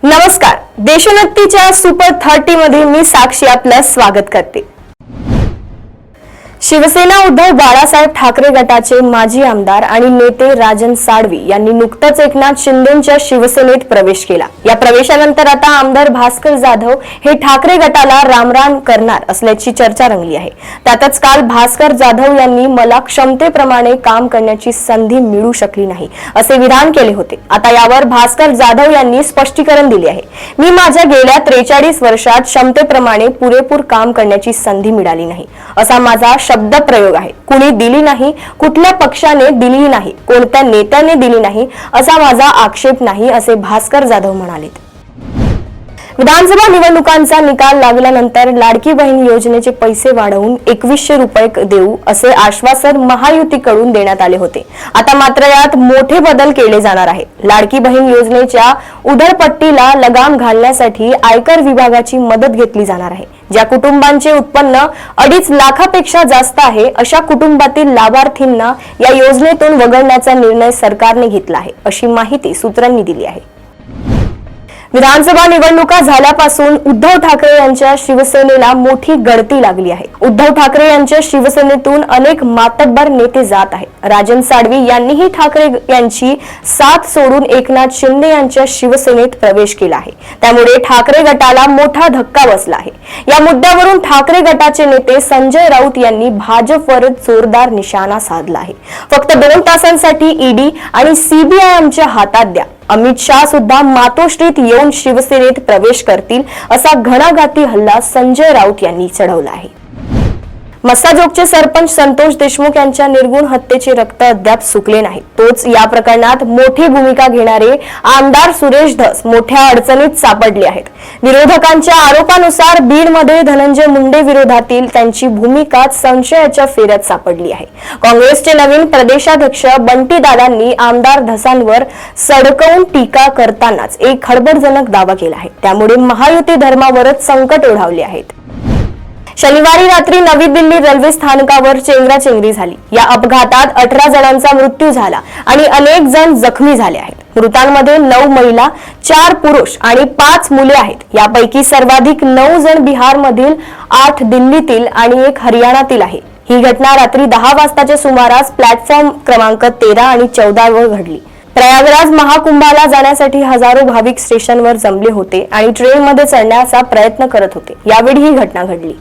नमस्कार, देशोन्नतीच्या सुपर 30 मध्ये मी साक्षी आपलं स्वागत करते। शिवसेना उद्धव बाळासाहेब ठाकरे गटाचे माजी आमदार आणि नेते राजन साळवी यांनी नुकतंच एकनाथ शिंदेंच्या शिवसेनेत प्रवेश केला। या प्रवेशानंतर आता आमदार भास्कर जाधव हे ठाकरे गटाला रामराम करणार असल्याची चर्चा रंगली आहे। त्यातच काल भास्कर जाधव यांनी मला क्षमतेप्रमाणे काम करण्याची संधी मिळू शकली नाही असे विधान केले होते। आता यावर भास्कर जाधव यांनी स्पष्टीकरण दिले आहे। मी माझ्या गेल्या 43 वर्षात क्षमतेप्रमाणे पुरेपूर काम करण्याची संधी मिळाली नाही असा माझा शब्द प्रयोग आहे। कुणी दिली नाही, कुठल्या पक्षाने दिली नाही, कोणत्या नेत्याने दिली नाही असा माझा आक्षेप नाही असे भास्कर जाधव म्हणाले। विधानसभा निवडणुकांचा निकाल लागल्यानंतर लाडकी बहीण योजनेचे पैसे वाढवून 2100 रुपये देऊ असे आश्वासन महायुतीकडून देण्यात आले होते। आता मात्र यात मोठे बदल केले जाणार आहे। लाडकी बहीण योजनेच्या उधळपट्टीला लगाम घालण्यासाठी आयकर विभागाची मदत घेतली जाणार आहे। ज्या कुटुंबांचे उत्पन्न 2.5 लाखापेक्षा जास्त आहे अशा कुटुंबातील लाभार्थींना या योजनेतून वगळण्याचा निर्णय सरकारने घेतला आहे अशी माहिती सूत्रांनी दिली आहे। विधानसभा निवडणुका झाल्यापासून उद्धव ठाकरे यांच्या शिवसेनेला मोठी गळती लागली आहे। उद्धव ठाकरे यांच्या शिवसेनेतून अनेक मातब्बर नेते जात आहेत। राजन साळवी यांनीही ठाकरे यांची साथ सोडून एकनाथ शिंदे यांच्या शिवसेनेत प्रवेश केला आहे। त्यामुळे ठाकरे गटाला मोठा धक्का बसला आहे। या मुद्द्यावरून ठाकरे गटाचे नेते संजय राऊत यांनी भाजपवर जोरदार निशाणा साधला आहे। फक्त 2 तासांसाठी ईडी आणि सीबीआय आमच्या हातात द्या, अमित शाह सुद्धा मातोश्रीत येऊन शिवसेनेत प्रवेश करतील असा घणाघाती हल्ला संजय राऊत यांनी चढवला आहे। मस्साजोगचे सरपंच संतोष देशमुख यांच्या निर्गुण हत्येचे रक्त अद्याप सुकले नाही। तोच या प्रकरणात मोठी भूमिका घेणारे आमदार सुरेश धस मोठ्या अडचणीत सापडले आहेत। विरोधकांच्या आरोपानुसार बीडमध्ये धनंजय मुंडे विरोधातील त्यांची भूमिका संशयाच्या फेऱ्यात सापडली आहे। काँग्रेसचे नवीन प्रदेशाध्यक्ष बंटी दादांनी आमदार धसांवर सडकवून टीका करतानाच एक खळबळजनक दावा केला आहे। त्यामुळे महायुती धर्मावरच संकट ओढावले आहेत। शनिवारी रात्री नवी दिल्ली रेल्वे स्थानकावर चेंगराचेंगरी झाली। या अपघातात 18 जणांचा मृत्यू झाला आणि अनेक जण जखमी झाले आहेत। मृतांमध्ये 9 महिला, 4 पुरुष आणि 5 मुले आहेत। यापैकी सर्वाधिक 9 जण बिहारमधील, 8 दिल्लीतील आणि 1 हरियाणातील आहे। ही घटना रात्री 10 वाजताच्या सुमारास प्लॅटफॉर्म क्रमांक 13 आणि 14 वर घडली। प्रयागराज महाकुंभाला जाण्यासाठी हजारो भाविक स्टेशनवर जमले होते आणि ट्रेनमध्ये चढण्याचा प्रयत्न करत होते। यावेळी ही घटना घडली।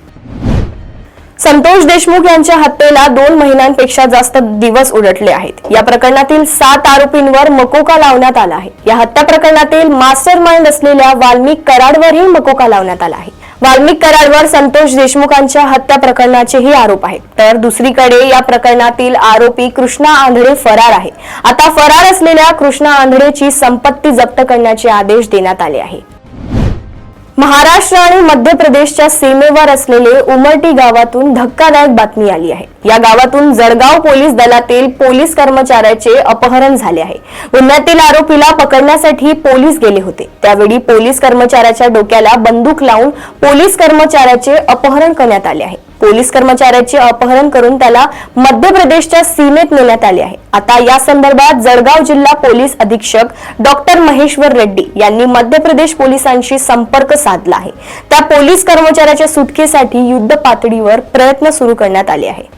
संतोष देशमुख यांच्या हत्येला 2 महिन्यांपेक्षा जास्त दिवस उलटले आहेत। या प्रकरणातील 7 आरोपींवर मकोका लावण्यात आला आहे। या हत्या प्रकरणातील मास्टरमाइंड असलेल्या वाल्मिक कराडवरही मकोका लावण्यात आला आहे। वाल्मिक कराडवर संतोष देशमुखांच्या हत्या प्रकरणाचेही आरोप आहेत। तर दुसरीकडे या प्रकरणातील आरोपी कृष्णा आंधळे फरार आहे। आता फरार असलेल्या कृष्णा आंधळेची संपत्ती जप्त करण्याचे आदेश देण्यात आले आहे। महाराष्ट्र आणि मध्य प्रदेशच्या सीमेवर असलेले उमरटी गावातून धक्कादायक बातमी आली आहे। या गावातून जळगाव पोलीस दलातील पोलीस कर्मचाऱ्याचे अपहरण झाले आहे। गुन्ह्यातील आरोपीला पकडण्यासाठी पोलीस गेले होते। त्यावेळी पोलीस कर्मचाऱ्याच्या डोक्याला बंदूक लावून पोलीस कर्मचाऱ्याचे अपहरण करण्यात आले आहे। पोलीस कर्मचाऱ्याचे अपहरण करून त्याला मध्य प्रदेशच्या सीमेत नेण्यात आले आहे। आता या संदर्भात जळगाव जिल्हा पोलीस अधीक्षक डॉक्टर महेश्वर रेड्डी यांनी मध्य प्रदेश पोलिसांशी संपर्क साधला आहे। त्या पोलीस कर्मचाऱ्याच्या सुटकेसाठी युद्ध पातळीवर प्रयत्न सुरू करण्यात आले आहे।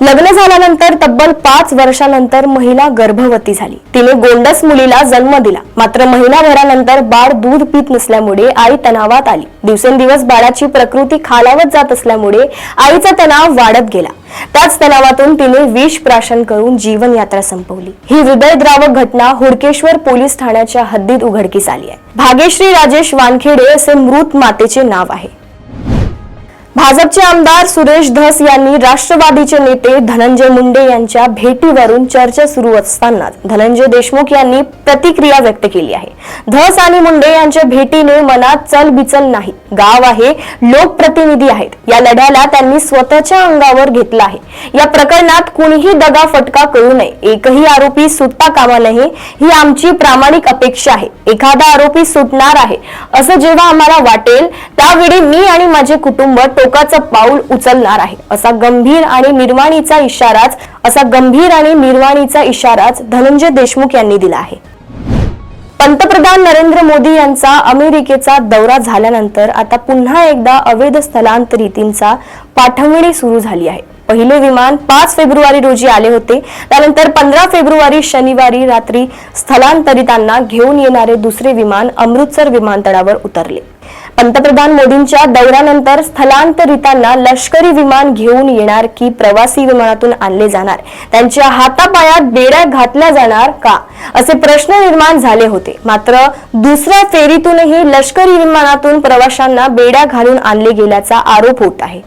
लग्न झाल्यानंतर तब्बल 5 वर्षांनंतर महिला गर्भवती झाली। तिने गोंडस मुलीला जन्म दिला। मात्र महिनाभरानंतर बाळ दूध पित नसल्यामुळे आई तणावात आली। दिवसेंदिवस बाळाची प्रकृती खालावत जात असल्यामुळे आईचा तणाव वाढत गेला। त्याच तणावातून तिने विष प्राशन करून जीवनयात्रा संपवली। ही हृदयद्रावक घटना हुडकेश्वर पोलीस ठाण्याच्या हद्दीत उघडकीस आली आहे। भाग्यश्री राजेश वानखेडे असे मृत मातेचे नाव आहे। भाजपचे आमदार सुरेश धस यांनी राष्ट्रवादीचे नेते धनंजय मुंडे यांच्या भेटीवरून चर्चा सुरू असताना धनंजय देशमुख यांनी प्रतिक्रिया व्यक्त केली आहे। धस आणि मुंडे यांच्या भेटीने मनात चलबिचल नाही, गाव आहे, लोकप्रतिनिधी आहेत, या लढ्याला त्यांनी स्वतःच्या अंगावर घेतला आहे। या प्रकरणात कुणीही दगाफटका करू नये, एकही आरोपी सुटता कामा नये ही आमची प्रामाणिक अपेक्षा आहे। एखादा आरोपी सुटणार आहे असं जेव्हा आम्हाला वाटेल त्यावेळी मी आणि माझे कुटुंब टोकाचं पाऊल उचलणार आहे असा गंभीर आणि निर्वाणीचा इशाराच धनंजय देशमुख यांनी दिला आहे। पंतप्रधान नरेंद्र मोदी यांचा अमेरिकेचा दौरा झाल्यानंतर आता पुन्हा एकदा अवैध स्थलांतरितांचा पाठवणी सुरू झाली आहे। पहिले विमान 5 फेब्रुवारी रोजी आले होते। त्यानंतर 15 फेब्रुवारी शनिवारी रात्री स्थलांतरितांना घेऊन येणारे दुसरे विमान अमृतसर विमानतळावर उतरले। पंतप्रधान मोदींच्या दौऱ्यानंतर स्थलांतरितांना लष्करी विमान घेऊन येणार की प्रवासी विमानातून आणले जाणार, त्यांच्या हातापायात बेड्या घातल्या जाणार का, असे प्रश्न निर्माण झाले होते। मात्र दुसऱ्या फेरीतूनही लष्करी विमानातून प्रवाशांना बेड्या घालून आणले गेल्याचा आरोप होत आहे।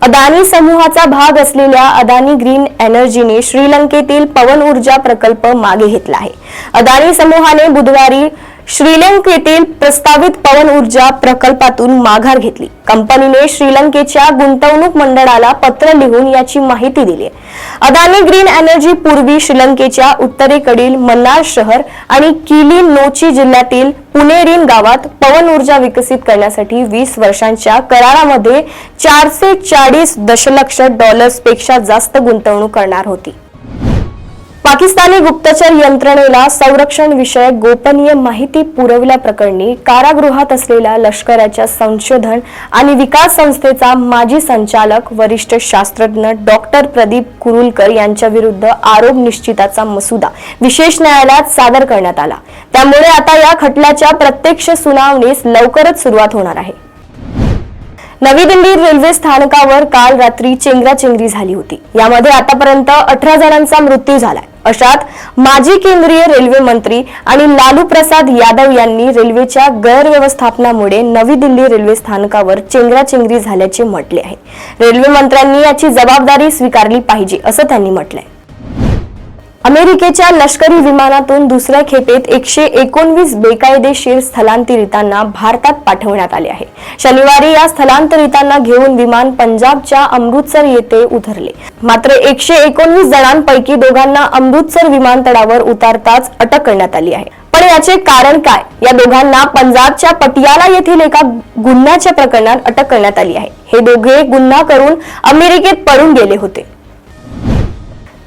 अदानी समूहाचा भाग असलेल्या अदानी ग्रीन एनर्जीने श्रीलंकेतील पवन ऊर्जा प्रकल्प मागे घेतला आहे। अदानी समूहाने बुधवारी श्रीलंकेतील प्रस्तावित पवन ऊर्जा प्रकल्पातून माघार घेतली। कंपनीने श्रीलंकेच्या गुंतवणूक मंडळाला पत्र लिहून याची माहिती दिली आहे। अदानी ग्रीन एनर्जी पूर्वी श्रीलंकेच्या उत्तरेकडील मन्नार शहर आणि किली नोची जिल्ह्यातील पुनेरिन गावात पवन ऊर्जा विकसित करण्यासाठी 20 वर्षांच्या करारामध्ये 440 दशलक्ष डॉलर्सपेक्षा जास्त गुंतवणूक करणार होती। पाकिस्तानी गुप्तचर यंत्रणेला संरक्षण विषयक गोपनीय माहिती पुरवल्याप्रकरणी कारागृहात असलेल्या लष्कराच्या संशोधन आणि विकास संस्थेचा माजी संचालक वरिष्ठ शास्त्रज्ञ डॉक्टर प्रदीप कुरुलकर यांच्या विरुद्ध आरोप निश्चिताचा मसुदा विशेष न्यायालयात सादर करण्यात आला। त्यामुळे आता या खटल्याच्या प्रत्यक्ष सुनावणीस लवकरच सुरुवात होणार आहे। नवी दिल्ली रेल्वे स्थानकावर काल रात्री चेंगराचेंगरी झाली होती। यामध्ये आतापर्यंत 18 जणांचा मृत्यू झालाय। अशात माजी केंद्रीय रेल्वे मंत्री आणि लालू प्रसाद यादव यांनी रेल्वेच्या गैरव्यवस्थापनामुळे नवी दिल्ली रेल्वे स्थानकावर चेंगराचेंगरी झाल्याचे म्हटले आहे। रेल्वे मंत्र्यांनी याची जबाबदारी स्वीकारली पाहिजे असं त्यांनी म्हटलंय। अमेरिकेच्या लष्करी विमानातून दुसऱ्या खेपेत 119 बेकायदेशीर स्थलांतरितांना भारतात पाठवण्यात आले आहे। शनिवारी या स्थलांतरितांना घेऊन विमान पंजाबच्या अमृतसर येथे उतरले। मात्र 119 जणांपैकी दोघांना अमृतसर विमानतळावर उतरताच अटक करण्यात आली आहे। पण याचे कारण काय? या दोघांना पंजाबच्या पटियाला येथील एका गुन्ह्याच्या प्रकरणात अटक करण्यात आली आहे। हे दोघे गुन्हा करून अमेरिकेत पळून गेले होते।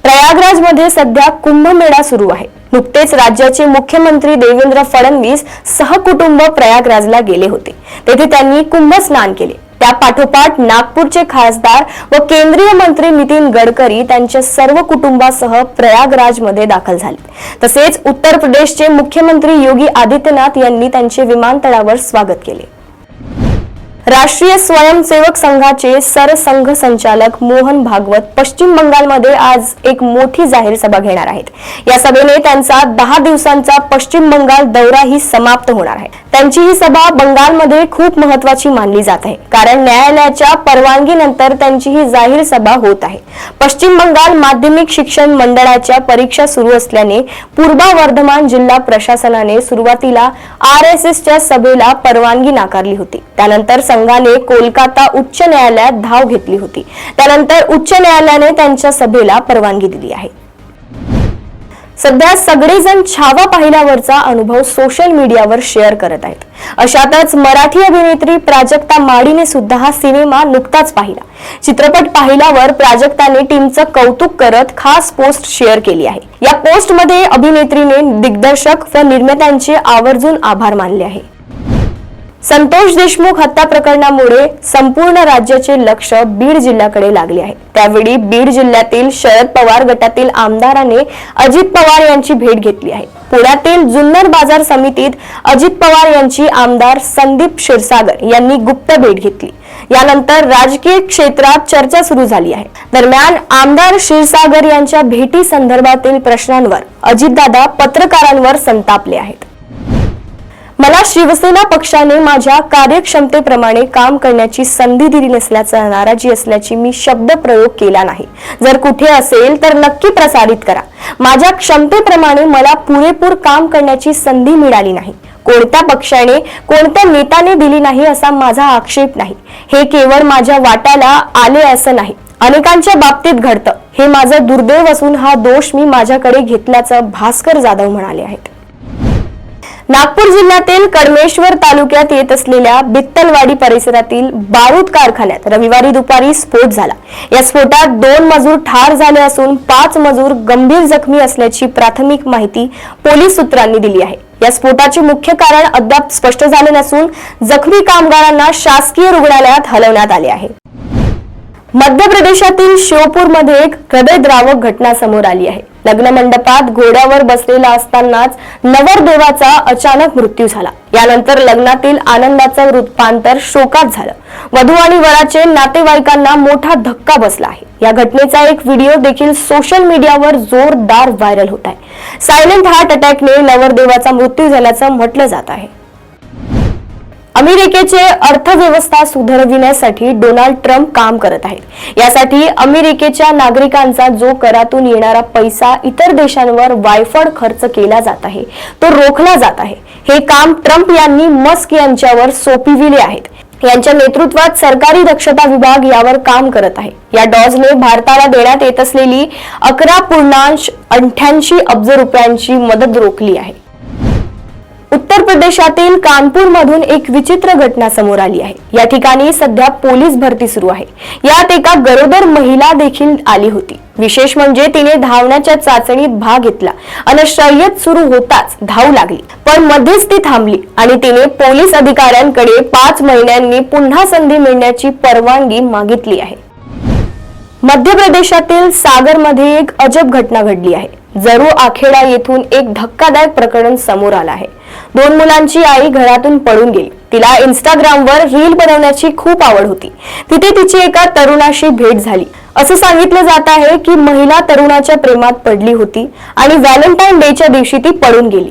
प्रयागराज मध्ये सध्या कुंभमेळा सुरू आहे। नुकतेच राज्याचे मुख्यमंत्री देवेंद्र फडणवीस सहकुटुंब प्रयागराजला गेले होते। तेथे त्यांनी कुंभ स्नान केले। त्या पाठोपाठ नागपूरचे खासदार व केंद्रीय मंत्री नितीन गडकरी त्यांच्या सर्व कुटुंबासह प्रयागराजमध्ये दाखल झाले। तसेच उत्तर प्रदेशचे मुख्यमंत्री योगी आदित्यनाथ यांनी त्यांचे विमानतळावर स्वागत केले। राष्ट्रीय स्वयंसेवक संघाचे सरसंघ संचालक मोहन भागवत पश्चिम बंगालमध्ये आज एक मोठी जाहीर सभा घेणार आहेत। या सभेने त्यांचा 10 दिवसांचा पश्चिम बंगाल दौराही समाप्त होणार आहे। त्यांची ही सभा बंगालमध्ये खूप महत्त्वाची मानली जात आहे, कारण न्यायालयाच्या परवानगीनंतर त्यांची ही जाहीर सभा होत आहे। पश्चिम बंगाल माध्यमिक शिक्षण मंडळाच्या परीक्षा सुरू असल्याने पूर्व वर्धमान जिल्हा प्रशासनाने सुरुवातीला RSSच्या सभेला परवानगी नाकारली होती। त्यानंतर संघाने कोलकाता उच्च न्यायालयात धाव घेतली होती। त्यानंतर उच्च न्यायालयाने त्यांच्या सभेला परवानगी दिली आहे। सध्या सगळेजण छावा पाहिल्यावरचा अनुभव सोशल मीडियावर शेअर करत आहेत। अशातच मराठी अभिनेत्री प्राजक्ता माळीने सुद्धा हा सिनेमा नुकताच पाहिला। चित्रपट पाहिल्यावर प्राजक्ताने टीमचं कौतुक करत खास पोस्ट शेअर केली आहे। या पोस्टमध्ये अभिनेत्रीने दिग्दर्शक व निर्मात्यांचे आवर्जून आभार मानले आहे। संतोष देशमुख हत्या प्रकरणामुळे संपूर्ण राज्याचे लक्ष बीड जिल्ह्याकडे लागले आहे। त्यावेळी बीड जिल्ह्यातील शरद पवार गटातील आमदाराने अजित पवार यांची भेट घेतली आहे। पुण्यातील जुन्नर बाजार समितीत अजित पवार यांची आमदार संदीप क्षीरसागर यांनी गुप्त भेट घेतली। यानंतर राजकीय क्षेत्रात चर्चा सुरू झाली आहे। दरम्यान आमदार क्षीरसागर यांच्या भेटी संदर्भातील प्रश्नांवर अजितदादा पत्रकारांवर संतापले आहेत। मला शिवसेना पक्षाने माझ्या कार्यक्षमतेप्रमाणे काम करण्याची संधी दिली नसल्याचा नाराजी असल्याची मी शब्द प्रयोग केला नाही। जर कुठे असेल तर नक्की प्रसारित करा। माझ्या क्षमतेप्रमाणे मला पुरेपूर काम करण्याची संधी मिळाली नाही। कोणत्या पक्षाने कोणत्या नेत्याने दिली नाही असा माझा आक्षेप नाही। हे केवळ माझ्या वाट्याला आले असं नाही, अनेकांच्या बाबतीत घडतं। हे माझं दुर्दैव असून हा दोष मी माझ्याकडे घेतल्याचं भास्कर जाधव म्हणाले आहेत। नागपूर जिल्ह्यातील कडमेश्वर तालुक्यात येत असलेल्या बित्तलवाडी परिसरातील बारूद कारखान्यात रविवारी दुपारी स्फोट झाला। या स्फोटात 2 मजूर ठार झाले असून 5 मजूर गंभीर जखमी असल्याची प्राथमिक माहिती पोलीस सूत्रांनी दिली आहे। या स्फोटाचे मुख्य कारण अद्याप स्पष्ट झाले नसून जखमी कामगारांना शासकीय रुग्णालयात हलवण्यात आले आहे। मध्य प्रदेशातील श्योपूरमध्ये एक हृदयद्रावक घटना समोर आली आहे। लग्न मंडपात घोड्यावर बसलेला असतानाच नवरदेवाचा अचानक मृत्यू झाला। यानंतर लग्नातील आनंदाचं रूपांतर शोकात झालं। वधू आणि वराचे नातेवाईकांना मोठा धक्का बसला आहे। या घटनेचा एक व्हिडिओ देखील सोशल मीडियावर जोरदार व्हायरल होत आहे। सायलेंट हार्ट अटॅकने नवरदेवाचा मृत्यू झाल्याचं म्हटलं जात आहे। अमेरिकेची अर्थव्यवस्था सुधारविण्यासाठी डोनाल्ड ट्रम्प काम करत आहेत। यासाठी अमेरिकेच्या नागरिकांचा जो करातून येणारा पैसा इतर देशांवर वायफळ खर्च केला जात आहे तो रोखला जात आहे। हे काम ट्रम्प यांनी मस्क यांच्यावर सोपविले आहेत। यांच्या नेतृत्वात सरकारी दक्षता विभाग यावर काम करत आहे। या डॉजने भारताला देण्यात येत असलेली 11.88 अब्ज रुपयांची मदत रोखली आहे। उत्तर प्रदेशातील कानपूर मधून एक विचित्र घटना समोर आली आहे। या ठिकाणी सध्या पोलीस भरती सुरू आहे। यात एका गरोदर महिला देखील आली होती। विशेष म्हणजे तिने धावण्याच्या चाचणीत भाग घेतला आणि शर्यत सुरू होताच धावू लागली, पण मध्येच ती थांबली आणि तिने पोलीस अधिकाऱ्यांकडे 5 महिन्यांनी पुन्हा संधी मिळण्याची परवानगी मागितली आहे। मध्य प्रदेशातील सागरमध्ये एक अजब घटना घडली आहे। जरू आखेडा येथून एक धक्कादायक प्रकरण समोर आलं आहे। 2 मुलांची आई घरातून पळून गेली। तिला इंस्टाग्रामवर रील बनवण्याची खूप आवड होती। तिथे तिची एका तरुणाशी भेट झाली। असं सांगितलं जात आहे की महिला तरुणाच्या प्रेमात पडली होती आणि व्हॅलेंटाईन डेच्या दिवशी ती पळून गेली।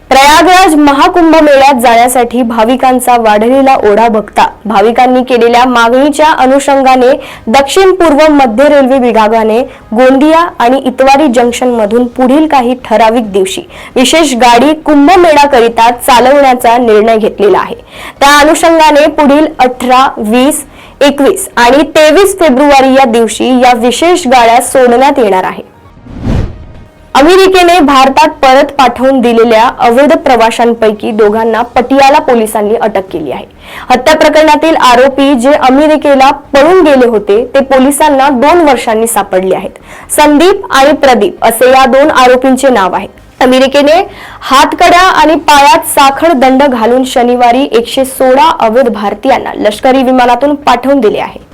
प्रयागराज महाकुंभ मेळ्यात जाण्यासाठी भाविकांचा वाढलेला ओढा बघता भाविकांनी केलेल्या मागणीच्या अनुषंगाने दक्षिण पूर्व मध्य रेल्वे विभागाने गोंदिया आणि इतवारी जंक्शन मधून पुढील काही ठराविक दिवशी विशेष गाडी कुंभमेळा करिता चालवण्याचा निर्णय घेतलेला आहे। त्या अनुषंगाने पुढील 18, 20, 21 आणि 23 फेब्रुवारी या दिवशी या विशेष गाड्या सोडण्यात येणार आहे। अमेरिकेने भारतात परत पाठवून दिलेल्या अवैध प्रवाशांपैकी 2 पटियाला पोलिसांनी अटक केली आहे। हत्या प्रकरणातील आरोपी जे अमेरिकेला पळून गेले होते ते पोलिसांना 2 वर्षांनी सापडले आहेत। संदीप आणि प्रदीप असे या 2 आरोपींचे नाव आहे। अमेरिकेने हातकड्या आणि पायात साखळ दंड घालून शनिवारी 116 अवैध भारतीयांना लष्करी विमानातून पाठवून दिले आहे।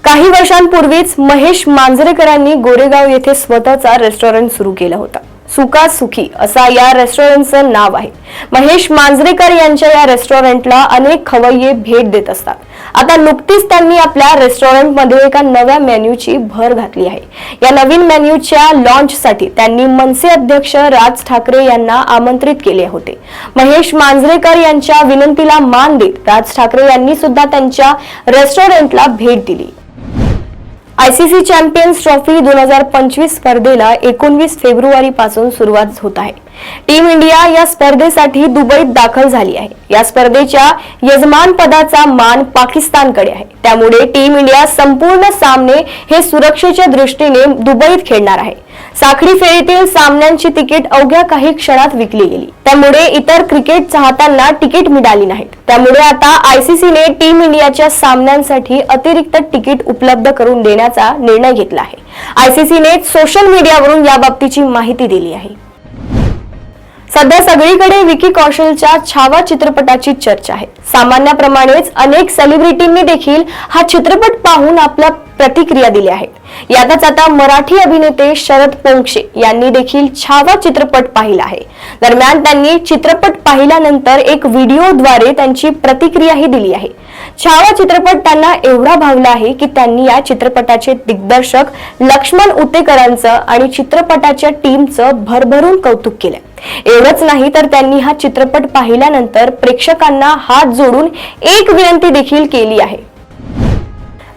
काही वर्षांपूर्वीच महेश मांजरेकरांनी गोरेगाव येथे स्वतःचा रेस्टॉरंट सुरू केलं होतं। सुका सुखी असा या रेस्टॉरंटचं नाव आहे। महेश मांजरेकर यांच्या या रेस्टॉरंटला अनेक खवय्ये भेट देत असतात। आता नुकतीच त्यांनी आपल्या रेस्टॉरंटमध्ये एका नव्या मेन्यूची भर घातली आहे। या नवीन मेन्यूच्या लॉन्चसाठी त्यांनी मनसे अध्यक्ष राज ठाकरे यांना आमंत्रित केले होते। महेश मांजरेकर यांच्या विनंतीला मान देत राज ठाकरे यांनी सुद्धा त्यांच्या रेस्टॉरंटला भेट दिली। आयसीसी चॅम्पियन्स ट्रॉफी 2025 स्पर्धेला 19 फेब्रुवारी पासून सुरुवात होत आहे। टीम इंडिया या स्पर्धेसाठी दुबईत दाखल झाली आहे। या स्पर्धेच्या यजमानपदाचा मान पाकिस्तानकडे आहे। त्यामुळे टीम इंडिया संपूर्ण सामने हे सुरक्षेच्या दृष्टीने दुबईत खेळणार आहे। साखळी फेरीतील सामन्यांची तिकीट अवघ्या काही क्षणात विकली गेली। त्यामुळे इतर क्रिकेट चाहत्यांना तिकीट मिळाली नाहीत। त्यामुळे आता आयसीसीने टीम इंडियाच्या सामन्यांसाठी अतिरिक्त तिकीट उपलब्ध करून देण्याचा निर्णय घेतला आहे। आयसीसीने सोशल मीडियावरून याबाबतीची माहिती दिली आहे। सध्या सगळीकडे विकी कौशलच्या छावा चित्रपटाची चर्चा आहे। सामान्याप्रमाणेच अनेक सेलिब्रिटींनी देखील हा चित्रपट पाहून आपल्या प्रतिक्रिया दिल्या आहेत। यातच आता मराठी अभिनेते शरद पोंक्षे यांनी देखील छावा चित्रपट पाहिला आहे। दरम्यान त्यांनी चित्रपट पाहिल्यानंतर एक व्हिडिओद्वारे त्यांची प्रतिक्रियाही दिली आहे। छावा चित्रपट त्यांना एवढा भावला आहे की त्यांनी या चित्रपटाचे दिग्दर्शक लक्ष्मण उतेकरांचं आणि चित्रपटाच्या टीमचं भरभरून कौतुक केलं। एवढंच नाही तर त्यांनी हा चित्रपट पाहिल्यानंतर प्रेक्षकांना हात जोडून एक विनंती देखील केली आहे।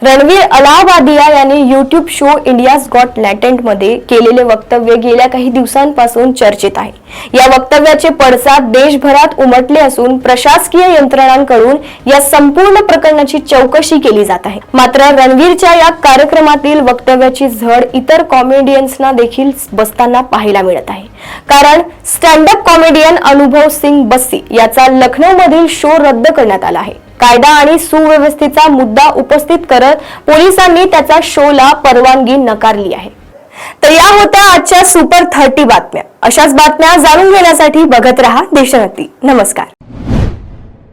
रणवीर अलाहाबादिया यांनी YouTube show India's got talent मध्ये केलेले वक्तव्य गेल्या काही दिवसांपासून चर्चेत आहे. या वक्तव्याचे पडसाद देशभरात उमटले असून प्रशासकीय यंत्रणांकडून या संपूर्ण प्रकरणाची चौकशी केली जात आहे. मात्र रणवीरच्या या कार्यक्रमातील वक्तव्याची झड इतर कॉमेडियन्सना देखील बसताना पाहायला मिळत आहे. कारण स्टँड अप कॉमेडियन अनुभव सिंग बस्सी याचा लखनौ मधील शो रद्द करण्यात आला आहे. कायदा आणि सुव्यवस्थेचा मुद्दा उपस्थित करत पोलिसांनी त्याचा शोला परवानगी नकारली आहे. तर या होत्या आजच्या सुपर 30 बातम्या. अशाच बातम्या जाणून घेण्यासाठी बघत रहा देशोन्नती. नमस्कार.